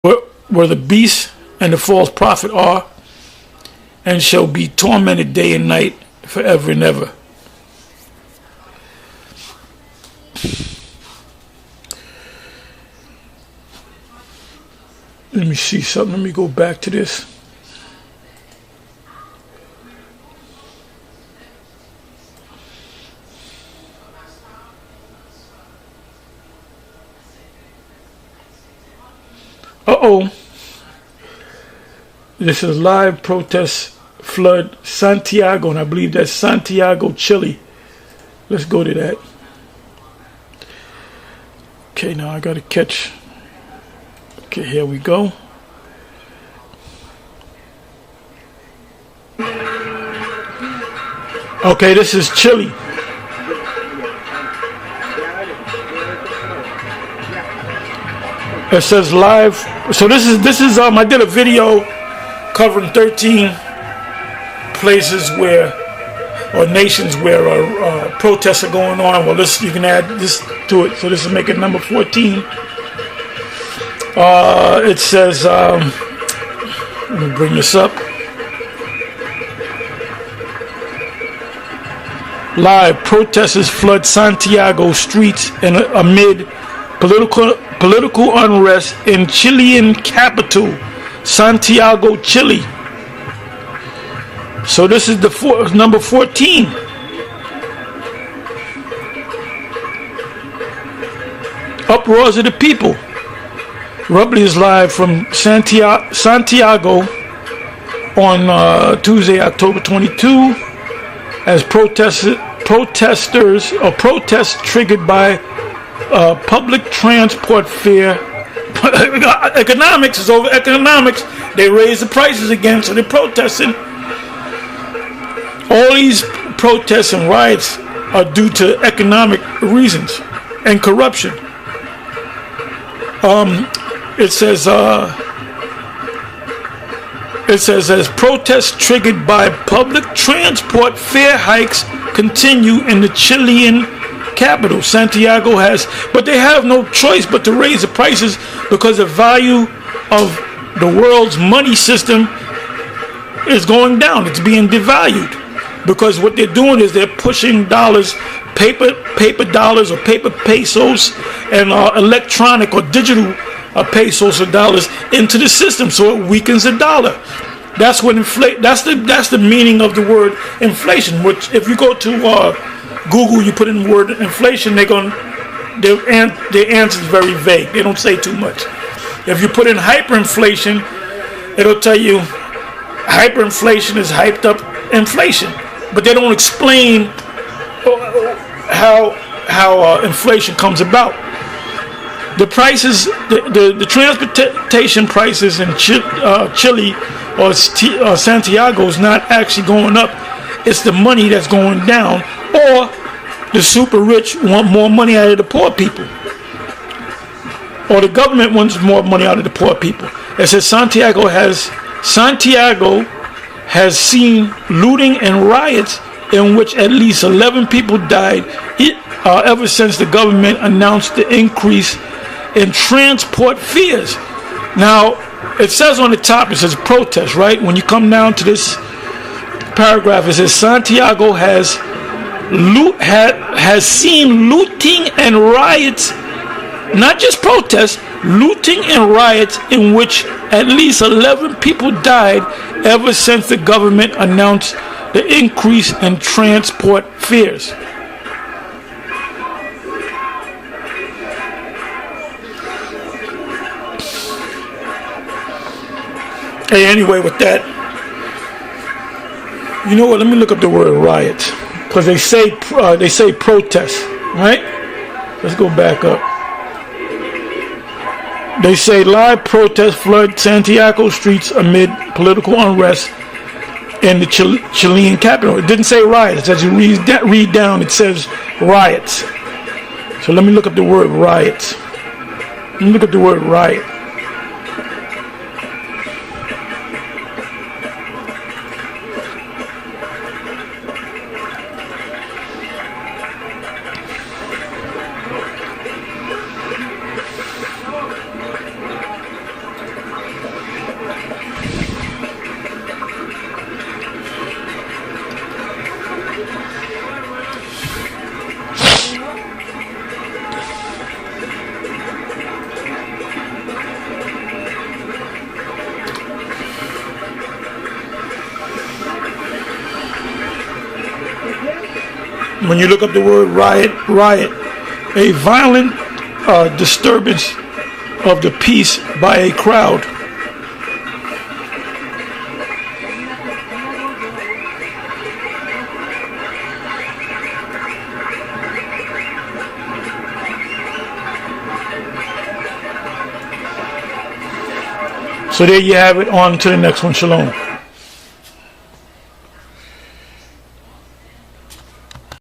where the beast and the false prophet are, and shall be tormented day and night forever and ever. Let me see something. Let me go back to this. Uh-oh. This is live protest flood Santiago, and I believe that's Santiago, Chile. Let's go to that. Okay, now I gotta catch. Okay, here we go. Okay, this is Chile. It says live. So this is I did a video covering 13 places where, or nations where protests are going on. Well, you can add this to it. So this is making number 14. It says, let me bring this up. Live protesters flood Santiago streets amid political unrest in Chilean capital, Santiago, Chile. So this is the number 14. Uproars of the people. Rubley is live from Santiago on Tuesday, October 22, as protests triggered by public transport fare. Economics is over economics. They raise the prices again, so they're protesting. All these protests and riots are due to economic reasons and corruption. It says as protests triggered by public transport fare hikes continue in the Chilean capital, Santiago but they have no choice but to raise the prices because the value of the world's money system is going down. It's being devalued because what they're doing is they're pushing dollars, paper dollars or paper pesos, and electronic or digital pesos or dollars into the system, so it weakens the dollar. That's what That's the meaning of the word inflation. Which, if you go to Google, you put in the word inflation, their answer is very vague. They don't say too much. If you put in hyperinflation, it'll tell you hyperinflation is hyped up inflation, but they don't explain how inflation comes about. The prices, the transportation prices in Chile or Santiago is not actually going up. It's the money that's going down, or the super rich want more money out of the poor people, or the government wants more money out of the poor people. It says Santiago has seen looting and riots in which at least 11 people died ever since the government announced the increase in transport fares. Now, it says on the top, it says protest, right? When you come down to this paragraph, it says Santiago has seen looting and riots, not just protests, looting and riots in which at least 11 people died ever since the government announced the increase in transport fares. Hey, anyway, with that, you know what? Let me look up the word riot, because they say protest, right? Let's go back up. They say live protests flood Santiago streets amid political unrest in the Chilean capital. It didn't say riots. As you read down, it says riots. So let me look up the word riots. Let me look up the word riot. When you look up the word riot, a violent disturbance of the peace by a crowd. So there you have it. On to the next one. Shalom.